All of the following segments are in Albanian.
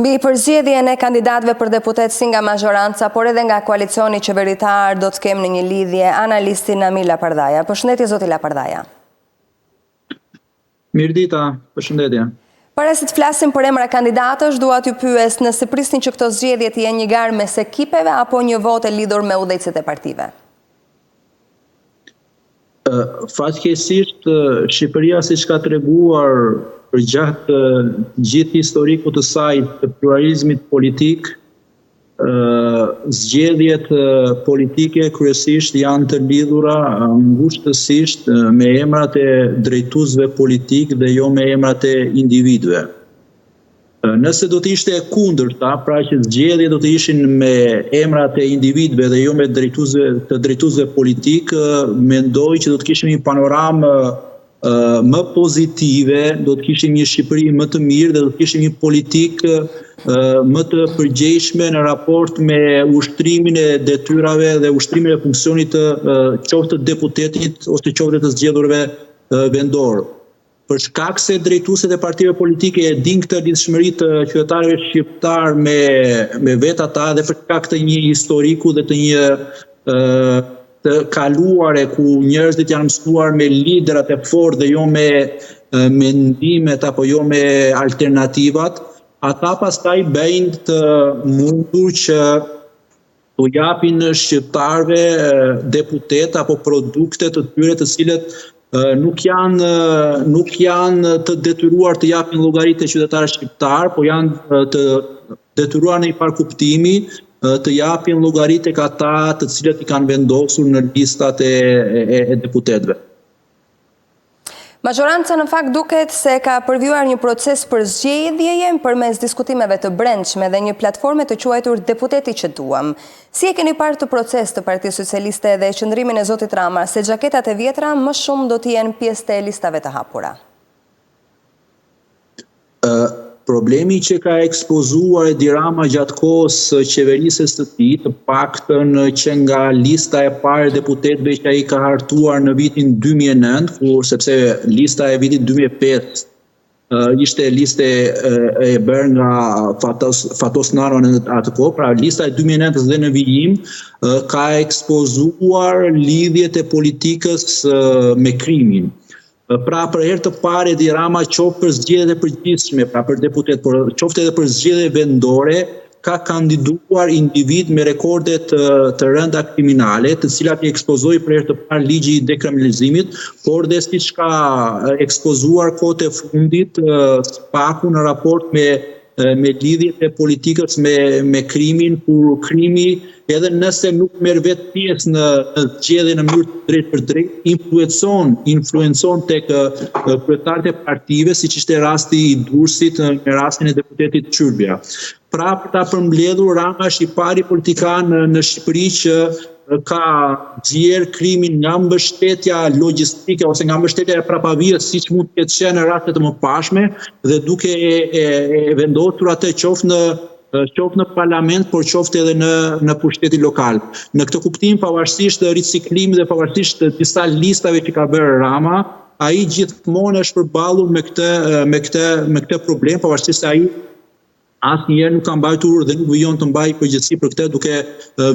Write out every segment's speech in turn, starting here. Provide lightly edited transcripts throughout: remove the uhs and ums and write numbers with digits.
Mbi përzgjedhjen e kandidatëve për deputet si nga mazhoranca, por edhe nga koalicioni qeveritar, do të kemë në një lidhje analistin Amil Lapardaja. Përshëndetje zoti Lapardaja. Mirëdita, përshëndetje. Para se të flasim për emra kandidatësh, dua t'ju pyes nëse prisni që këto zgjedhje të jenë një garë mes ekipeve apo një votë e lidhur me udhëheqësit e partive. Fatkeqësisht, Shqipëria siç ka treguar përgjatë gjithë historikut të saj të pluralizmit politik, zgjedhjet politike kryesisht janë të lidhura ngushtësisht me emrat e drejtuesve politik dhe jo me emrat e individëve. Nëse do të ishte e kundërta, pra që zgjedhjet do të ishin me emrat e individëve dhe jo me drejtuesve politik, mendoj që do të kishim një panoramë më pozitive, do të kishim një Shqipëri më të mirë dhe do të kishim një politikë më të përgjegjshme në raport me ushtrimin e detyrave dhe ushtrimin e funksionit qoftë të deputetit ose qoftë të zgjedhurve vendor. Për shkak se drejtuesit e partive politike e din këtë lidhshmëri të qytetarëve shqiptar me vetë ata dhe për shkak të një historiku dhe të një të kaluare ku njerëzit janë mësuar me liderat e fortë dhe jo me mendimet apo jo me alternativat, ata pastaj bëjnë të mundur që t'u japin shqiptarëve deputet apo produkte të tyre të cilët nuk janë të detyruar të japin llogaritë të qytetarëve shqiptar, po janë të detyruar në një farë kuptimi të japin llogaritë tek ata të cilët i kanë vendosur në listat e deputetëve. Mazhoranca në fakt duket se ka përvjuar një proces përzgjedhjeje përmes diskutimeve të brendshme dhe një platforme të quajtur Deputeti që duam. Si e keni parë të proces të Partisë Socialiste dhe qëndrimin e zotit Rama, se xhaketat e vjetra më shumë do të jenë pjesë të listave të hapura? Problemi që ka ekspozuar Edi Rama gjatë kohës qeverisjes së tij, të paktën që nga lista e parë e deputetëve që ai ka hartuar në vitin 2009, sepse lista e vitit 2005 ishte listë e bërë nga Fatos Naro në atë kohë, pra lista e 2009 dhe në vijim ka ekspozuar lidhjet e politikës me krimin. Pra për herë të parë Edi Rama qoftë për zgjedhjet e përgjithshme, pra për deputet, por qoftë edhe për zgjedhje vendore, ka kandiduar individ me rekorde të rënda kriminale, të cilat i ekspozoi për herë të parë ligji i dekriminalizimit, por dhe siç ka ekspozuar kohët e fundit SPAK-u në raport me lidhjet e politikës me krimin, kur krimi edhe nëse nuk merr vetë pjesë në zgjedhje në mënyrë drejt për drejt, influencon tek kryetarët e partive, siç ishte rasti i Durrësit në rastin e deputetit Çyrbja. Pra për ta përmbledhur, Rama është i pari politikan në Shqipëri që ka nxjerr krimin nga mbështetja logjistike ose nga mbështetja e prapavijës, siç mund të ketë qenë në raste të mëparshme, dhe duke e vendosur atë qoftë në parlament, por qoftë edhe në pushtetin lokal. Në këtë kuptim, pavarësisht riciklimit dhe pavarësisht disa listave që ka bërë Rama, ai gjithmonë është përballur me këtë problem, pavarësisht se ai asnjëherë nuk ka mbajtur dhe nuk vijon të mbajë përgjegjësi për këtë, duke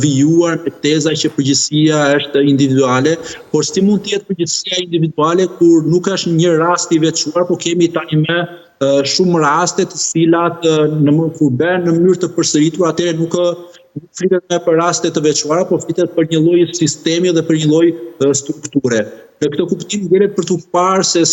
vijuar me teza që përgjegjësia është individuale, por si mund të jetë përgjegjësia individuale kur nuk është një rast i veçuar, por kemi tani më shumë raste të cilat kur bëhen në mënyrë të përsëritur, atëherë nuk flitet më për raste të veçuara, por flitet për një lloj sistemi dhe për një lloj strukture. Në këtë kuptim vjen për të parë se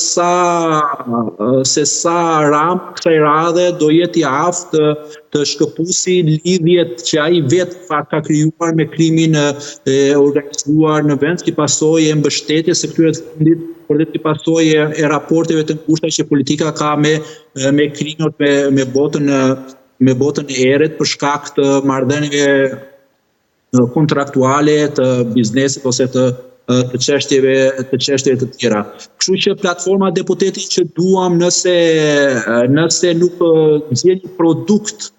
sa Rama kësaj radhe do jetë i aftë të shkëpusë lidhjet që ai vetë ka krijuar me krimin e organizuar në vend, si pasojë e mbështetjes së këtyre të fundit, por dhe si pasojë e raporteve të ngushta që politika ka me kriminot me botën e erët për shkak të marrëdhënieve kontraktuale, të biznesit ose të çështjeve të tjera. Kështu që platforma Deputeti që duam, nëse nuk nxjerr një produkt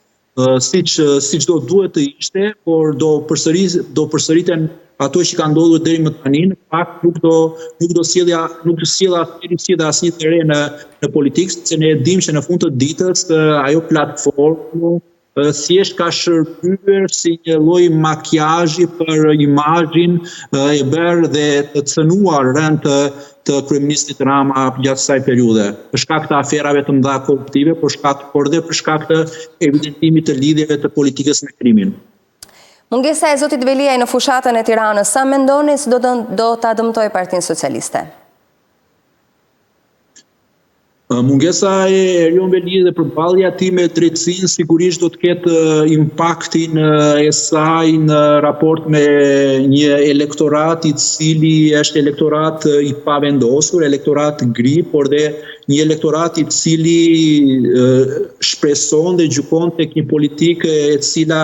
siç do duhet të ishte, por do përsëriten ato që ka ndodhur deri më tani, në fakt nuk do sjellë asnjë të re në politikë, se ne e dimë që në fund të ditës ajo platformë thjesht ka shërbyer si një lloj makjazhi për imazhin e bërë dhe të cënuar rënd të kryeministit Rama gjatë kësaj periudhe, për shkak të aferave të mëdha korruptive, por dhe për shkak të evidentimit të lidhjeve të politikës me krimin. Mungesa e zotit Veliaj në fushatën e Tiranës, sa mendoni se do ta dëmtojë Partinë Socialiste? Mungesa e Erion Veliaj dhe përballja e tij me drejtësinë sigurisht do të ketë impaktin e saj në raport me një elektorat i cili është elektorat i pavendosur, elektorat gri, por dhe një elektorat i cili shpreson dhe gjykon tek një politikë e cila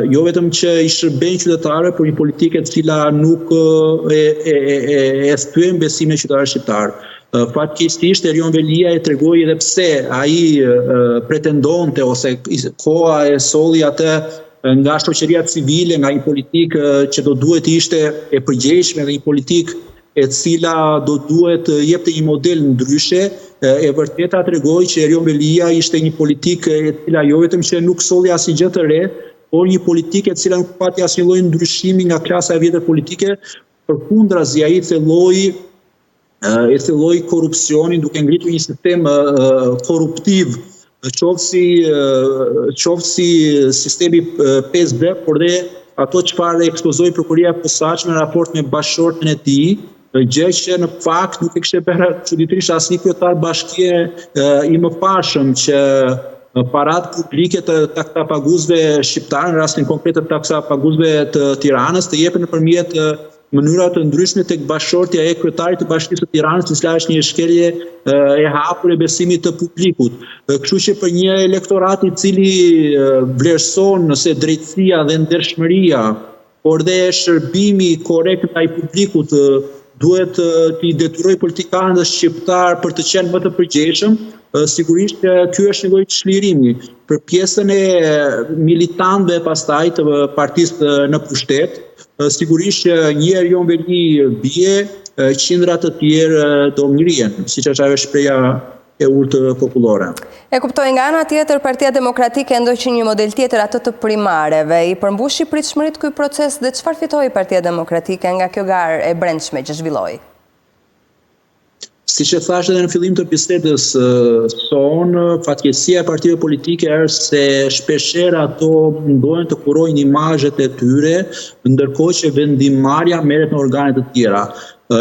jo vetëm që i shërben qytetarëve, por një politikë e cila nuk e thyen besimin e qytetarëve shqiptar. Fatkeqësisht Erion Veliaj e tregoi edhe pse ai pretendonte ose koha e solli atë nga shoqëria civile, nga një politikë që do duhet të ishte e përgjegjshme dhe një politikë e cila do duhet të jepte një model ndryshe, e vërteta tregoi që Erion Veliaj ishte një politikë e cila jo vetëm që nuk solli asnjë gjë të re, por një politikë e cila nuk pati asnjë lloj ndryshimi nga klasa e vjetër politike, përkundrazi ai thelloi korrupsionin duke ngritur një sistem korruptiv, qoftë sistemi 5D, por dhe ato çfarë ekspozoi prokuroria e posaçme në raport me bashkëshorten e tij, gjë që në fakt nuk e kishte bërë çuditërisht asnjë kryetar bashkie i mëparshëm, që parat publike të taksapaguesve shqiptar, në rastin konkret të taksapaguesve të Tiranës, të jepen nëpërmjet mënyra të ndryshme tek bashkëshortja e kryetarit të Bashkisë së Tiranës, e cila është një shkelje e hapur e besimit të publikut. Kështu që për një elektorat i cili vlerëson nëse drejtësia dhe ndershmëria, por dhe shërbimi korrekt ndaj publikut duhet t'i detyroj politikanët shqiptar për të qenë më të përgjegjshëm, sigurisht ky është një lloj çlirimi. Për pjesën e militantëve pastaj të partisë në pushtet, sigurisht që një Erion Veliaj bie, qindra të tjerë do ngrihen, siç është ajo shpreha e urtë popullore. E kuptoj, nga ana tjetër, Partia Demokratike ndoqi një model tjetër, atë të primareve. I përmbushi pritshmërit ky proces dhe çfarë fitoi Partia Demokratike nga kjo garë e brendshme që zhvilloi? Siç e thash edhe në fillim të bisedës sonë, fatkeqësia e partive politike është se shpeshherë ato mundohen të kurojnë imazhet e tyre, ndërkohë që vendimmarrja merret në organe të tjera.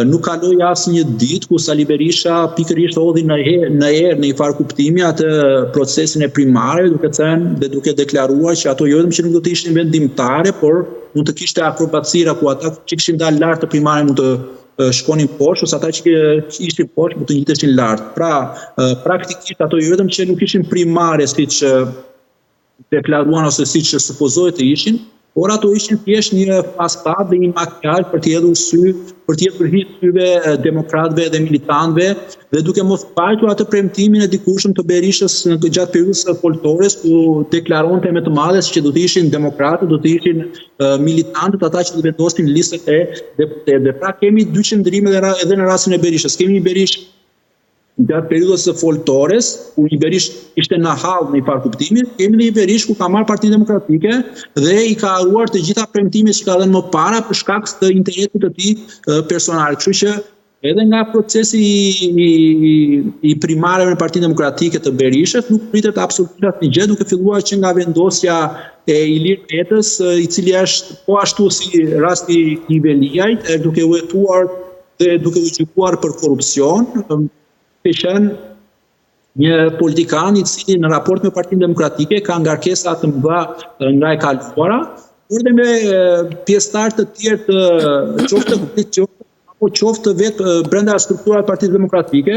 Nuk kaloi asnjë ditë ku Sali Berisha pikërisht hodhi në erë në një farë kuptimi atë procesin e primarëve, duke thënë dhe duke deklaruar që ato jo vetëm që nuk do të ishin vendimtare, por mund të kishte akrobacira ku ata që kishin dalë lart të primarëve mund të shkonin poshtë, ose ata që ishin poshtë mund të ngjiteshin lart. Pra, praktikisht ato jo vetëm që nuk ishin primare siç deklaruan ose siç supozohet të ishin, por ato ishin thjesht një fastad dhe një makjazh për të hedhur sy, për të jepur hit syve demokratëve dhe militantëve, dhe duke mos pajtur atë premtimin e dikushëm të Berishës gjatë periudhës foltores, ku deklaronte me të madhe se që do të ishin demokratë, do të ishin militantët ata që do vendosin listët e deputetëve. Pra kemi dy qëndrime edhe në rastin e Berishës. Kemi një Berishë gjatë periudhës së foltores, ku një Berishë ishte në hall në një farë kuptimi, kemi një Berishë ku ka marrë Partinë Demokratike dhe i ka harruar të gjitha premtimet që ka dhënë më para për shkak të interesit të tij personal. Kështu që edhe nga procesi i primarëve në Partinë Demokratike të Berishës nuk pritet absolutisht asnjë gjë, duke filluar që nga vendosja e Ilir Metës, i cili është po ashtu si rasti i Veliajt, duke u hetuar dhe duke u gjykuar për korrupsion, të qenë një politikan i cili në raport me Partinë Demokratike ka ngarkesa të mëdha nga e kaluara, por dhe me pjesëtar të tjerë të qoftë vetë brenda strukturave të Partisë Demokratike,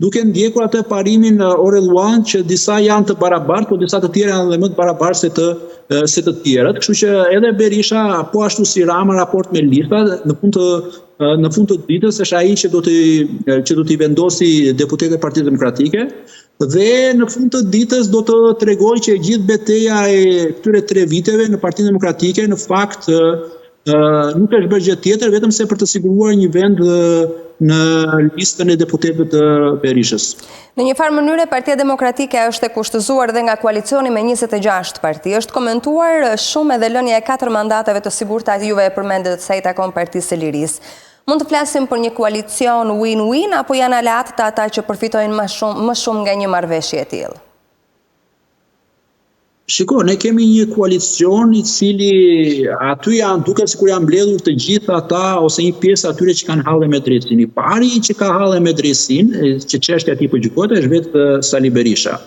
duke ndjekur atë parimin orelluan që disa janë të barabartë, por disa të tjerë janë dhe më të barabartë se të tjerët. Kështu që edhe Berisha, po ashtu si Rama raport me lista, në fund të ditës është ai që do t'i vendosi deputetët e Partisë Demokratike, dhe në fund të ditës do të tregoj që gjithë betejë e këtyre 3 viteve në Partinë Demokratike në fakt nuk është bërë gjë tjetër vetëm se për të siguruar një vend në listën e deputetëve të Berishës. Në një farë mënyre, Partia Demokratike është e kushtëzuar dhe nga koalicioni me 26 parti. Është komentuar shumë edhe lënia e 4 mandateve të sigurta, juve e përmendet sa i takon Partisë së Lirisë. Mund të flasim për një koalicion win-win apo janë aleat të ata që përfitojnë më shumë nga një marrëveshje e tillë? Shiko, ne kemi një koalicion i cili aty janë duke sikur janë mbledhur të gjithë ata ose një pjesë atyre që kanë hallë me drejtsin. I pari që ka hallë me drejtsin, që çështja e tij po gjykohet, është vetë Sali Berisha.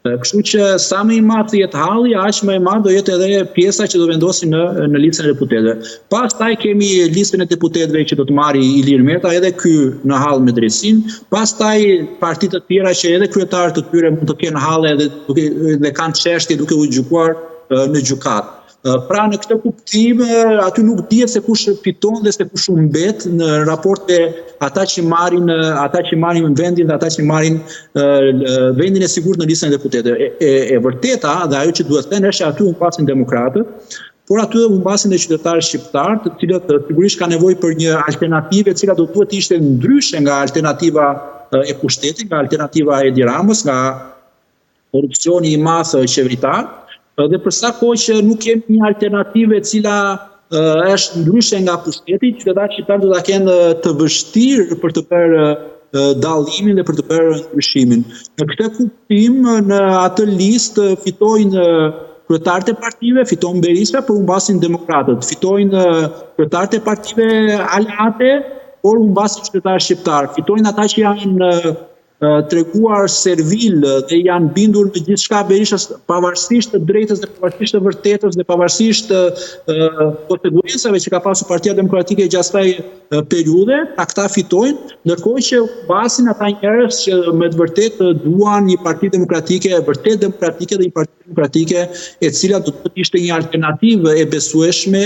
Kështu që sa më i madh jetë halli, aq më i madh do jetë edhe pjesa që do vendosin në listën e deputetëve. Pastaj kemi listën e deputetëve që do të marrë Ilir Meta, edhe ky në hall me drejtsinë. Pastaj partitë të tjera që edhe kryetarët të tyre mund të kenë halle dhe kanë çështje duke u gjykuar në gjykatë. Pra në këtë kuptim aty nuk dihet se kush fiton dhe se kush humbet në raport me ata që marrin vendin dhe ata që marrin vendin e sigurt në listën e deputetëve. E vërteta dhe ajo që duhet të thënë është që aty humbasin demokratët, por aty humbasin edhe qytetarë shqiptar, të cilët sigurisht kanë nevojë për një alternativë e cila do duhet të ishte ndryshe nga alternativa e pushtetit, nga alternativa e Edi Ramës, nga korrupsioni i madh qeveritar. Dhe për sa kohë që nuk kemi një alternativë e cila është ndryshe nga pushteti, qytetarët shqiptar do ta kenë të vështirë për të bërë dallimin dhe për të bërë ndryshimin. Në këtë kuptim, në atë listë fitojnë kryetarët e partive, fiton Berisha, por humbasin demokratët, fitojnë kryetarët e partive aleate, por humbasin qytetarët shqiptar, fitojnë ata që janë treguar servil dhe janë bindur në gjithçka Berishës, pavarësisht të drejtës dhe pavarësisht të vërtetës dhe pavarësisht konsekuencave që ka pasur Partia Demokratike gjatë kësaj periudhe, ata fitojnë, ndërkohë që humbasin ata njerëz që me të vërtetë duan një parti demokratike, vërtet demokratike dhe një parti demokratike e cila do të ishte një alternativë e besueshme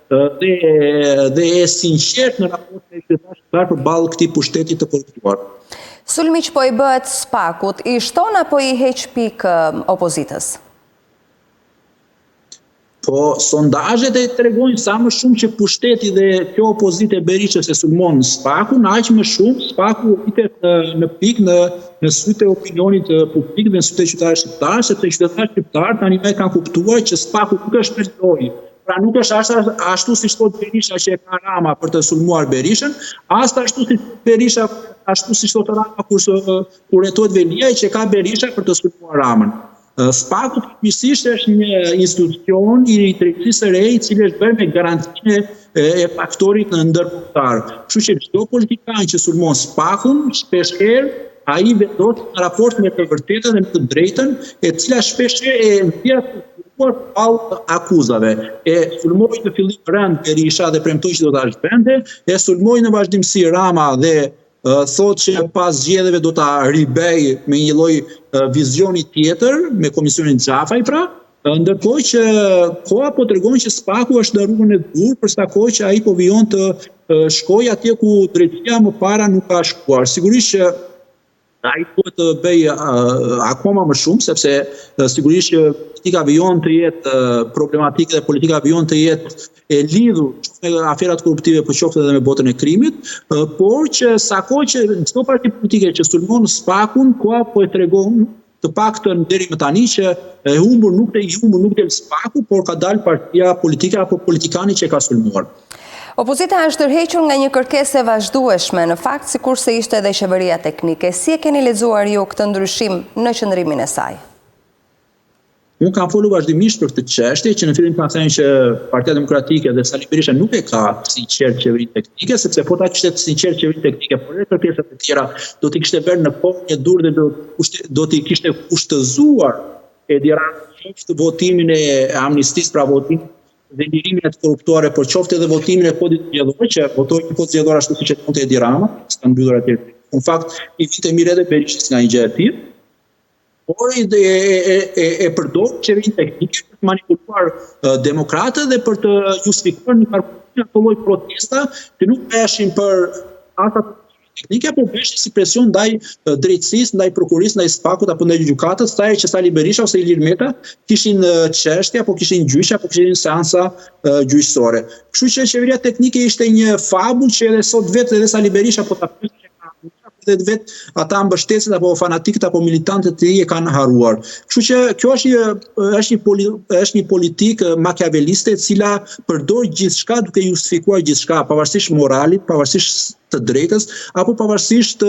dhe e sinqertë në raport me qytetarët përballë këtij pushteti të korruptuar. Sulmi që po i bëhet SPAK-ut, i shton apo i heq pikë opozitës? Po, sondazhet e tregojnë sa më shumë që pushteti dhe kjo opozitë e Berishës e sulmon SPAK-un, aq më shumë SPAK-u rritet në pikë në sytë e opinionit publik dhe në sytë e qytetarëve shqiptar, sepse qytetarët shqiptar tani më kanë kuptuar që SPAK-u nuk është përgjoj. Pra nuk është ashtu si thot Berisha që e ka Rama për të sulmuar Berishën, as ashtu si Berisha, ashtu si thot Rama kur retohet Velia që ka Berisha për të sulmuar Ramën. SPAK-u pikërisht është një institucion i drejtësisë së re i cili është bërë me garantinë e faktorit në ndërkombëtar. Kështu që çdo politikan që sulmon SPAK-un shpeshherë ai vendos në raport me të vërtetën dhe me të drejtën, e cila shpeshherë e nxjerr pallë akuzave. E sulmoi në fillim rënd Berisha dhe premtoi që do ta zhvende, e sulmoi në vazhdimsi Rama dhe thotë që pas zgjedhjeve do ta ribej me një lloj vizioni tjetër me komisionin Xhafaj pra, ndërkohë që koha po tregon që SPAK-u është në rrugën e dur, për sa kohë që ai po vijon të shkojë atje ku drejtësia më para nuk ka shkuar. Sigurisht që ai duhet të bëj akoma më shumë, sepse sigurisht që politika vijon të jetë problematike dhe politika vijon të jetë e lidhur me aferat korruptive, por qoftë edhe me botën e krimit, por që sa kohë që çdo parti politike që sulmon SPAK-un, koha po e tregon të paktën deri më tani që i humbur nuk del SPAK-u, por ka dalë partia politike apo politikani që ka sulmuar. Opozita është tërhequr nga një kërkesë e vazhdueshme, në fakt sikurse ishte edhe qeveria teknike. Si e keni lexuar ju këtë ndryshim në qëndrimin e saj? Unë kam folur vazhdimisht për këtë çështje, që në fillim kam thënë që Partia Demokratike dhe Sali Berisha nuk e ka sinqert qeverinë teknike, sepse po ta kishte sinqert qeverinë teknike, por edhe kërkesat e tjera do t'i kishte bërë në kohë e dur dhe do t'i kishte kushtëzuar Edi Rama qoftë votimin e amnistisë, pra votimin dhe lirimin e të korruptuarve, por qoftë edhe votimin e kodit zgjedhor, që votoi një kod zgjedhor ashtu siç e thonë Edi Rama, s'ka mbyllur atje. Në fakt, i vite mirë edhe Berishës nga një gjë e tillë, por e përdor qeverinë teknike për të manipuluar demokratët dhe për të justifikuar një ato lloj protesta që nuk beshin për ata teknike, por bëhet si presion ndaj drejtësisë, ndaj prokurisë, ndaj SPAK-ut apo ndaj gjykatës, sa herë që Sali Berisha ose Ilir Meta kishin çështje apo kishin gjyqe apo kishin seansa gjyqësore. Kështu që qeveria teknike ishte një fabull që edhe sot vetë edhe Sali Berisha po ta pyet dhe vetë ata mbështetësit apo fanatikët apo militantët e tij e kanë harruar. Kështu që kjo është një politikë makiaveliste e cila përdor gjithçka duke justifikuar gjithçka, pavarësisht moralit, pavarësisht të drejtës apo pavarësisht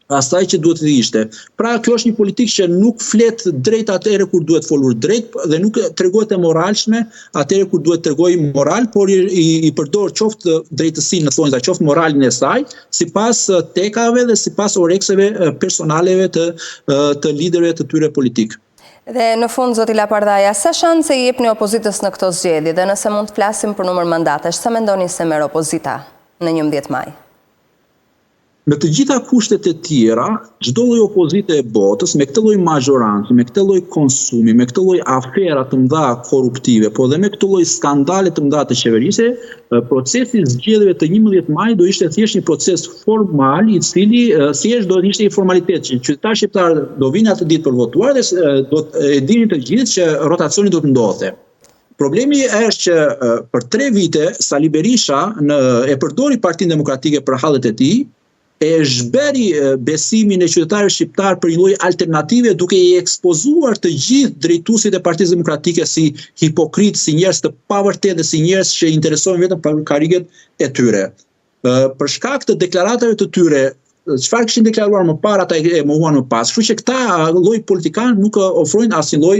asaj që duhet të ishte. Pra kjo është një politikë që nuk flet drejt atëherë kur duhet folur drejt dhe nuk tregohet e moralshme atëherë kur duhet tregoj moral, por i përdor qoftë drejtësinë në thonjza, qoftë moralin e saj, sipas tekave dhe sipas orekseve personaleve të liderëve të tyre politik. Dhe në fund, zoti Lapardaja, sa shanse i jepni opozitës në këto zgjedhje dhe nëse mund të flasim për numër mandatesh, sa mendoni se merr opozita në 11 maj? Me të gjitha kushtet e tjera, çdo lloj opozite e botës, me këtë lloj majorancë, me këtë lloj konsumi, me këtë lloj afera të mëdha korruptive, po dhe me këtë lloj skandale të mëdha të qeverisë, procesi i zgjedhjeve të 11 maj do ishte thjesht një proces formal i cili thjesht do të ishte një formalitet që qytetarët shqiptar do vinë atë ditë për votuar dhe do të dinin të gjithë që rotacioni do të ndodhte. Problemi është që për 3 vite Sali Berisha e përdori Partinë Demokratike për hallet e tij, e zhberi besimin e qytetarëve shqiptar për një lloj alternative duke i ekspozuar të gjithë drejtuesit e Partisë Demokratike si hipokrit, si njerëz të pavërtetë, si njerëz që interesohen vetëm për kariget e tyre. Për shkak të deklaratave të tyre, çfarë kishin deklaruar më parë ata e mohuan më pas. Kështu që këta lloj politikan nuk ofrojnë asnjë lloj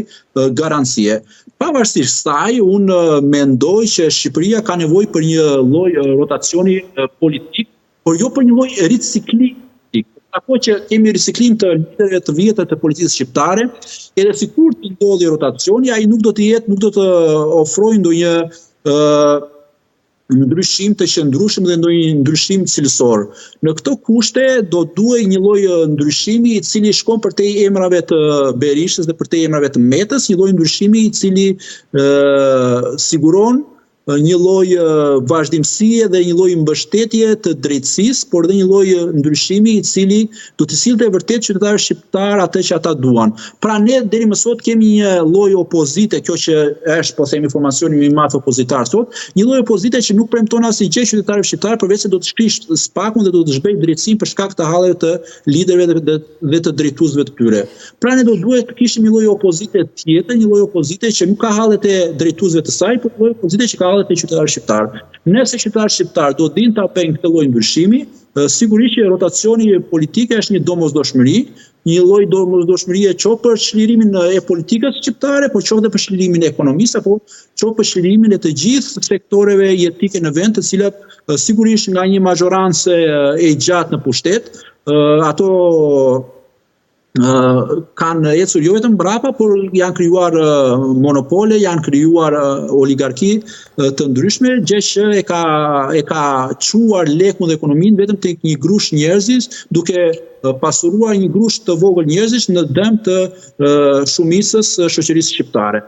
garancie. Pavarësisht saj, unë mendoj që Shqipëria ka nevojë për një lloj rotacioni politik, por jo për një lloj riciklimi. Apo që kemi riciklim të liderëve të vjetër të politikës shqiptare, edhe sikur të ndodhi rotacioni, ai nuk do të ofrojë ndonjë ndryshim të qëndrueshëm dhe ndonjë ndryshim cilësor. Në këto kushte do duhej një lloj ndryshimi i cili shkon përtej emrave të Berishës dhe përtej emrave të Metës, një lloj ndryshimi i cili siguron një lloj vazhdimësie dhe një lloj mbështetje të drejtësisë, por dhe një lloj ndryshimi i cili do të sillte vërtet qytetarët shqiptar atë që ata duan. Pra ne deri më sot kemi një lloj opozite, kjo që është po themi formacioni më i madh opozitar sot, një lloj opozite që nuk premton asnjë gjë qytetarëve shqiptar përveç se do të shkrijë SPAK-un dhe do të zhbej drejtësinë për shkak të halleve të liderëve dhe të drejtuesve të tyre. Pra ne do duhet të kishim një lloj opozite tjetër, një lloj opozite që nuk ka hallet e drejtuesve të saj, por një lloj opozite që ka të qytetarë shqiptar. Nëse qytetarët shqiptar do dinë ta bëjnë këtë lloj ndryshimi, sigurisht që rotacioni politik është një domosdoshmëri, një lloj domosdoshmërie qoftë për çlirimin e politikës shqiptare, por qoftë për çlirimin e ekonomisë apo qoftë për çlirimin e të gjithë sektoreve jetike në vend, të cilat sigurisht nga një majorancë e gjatë në pushtet, ato kanë ecur jo vetëm mbrapa, por janë krijuar monopole, janë krijuar oligarki të ndryshme, gjë që e ka çuar lekun dhe ekonominë vetëm tek një grush njerëzish, duke pasuruar një grush të vogël njerëzish në dëm të shumicës shoqërisë shqiptare.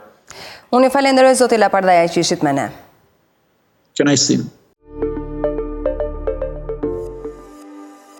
Unë ju falenderoj zoti Lapardaja që ishit me ne. Kënaqësi.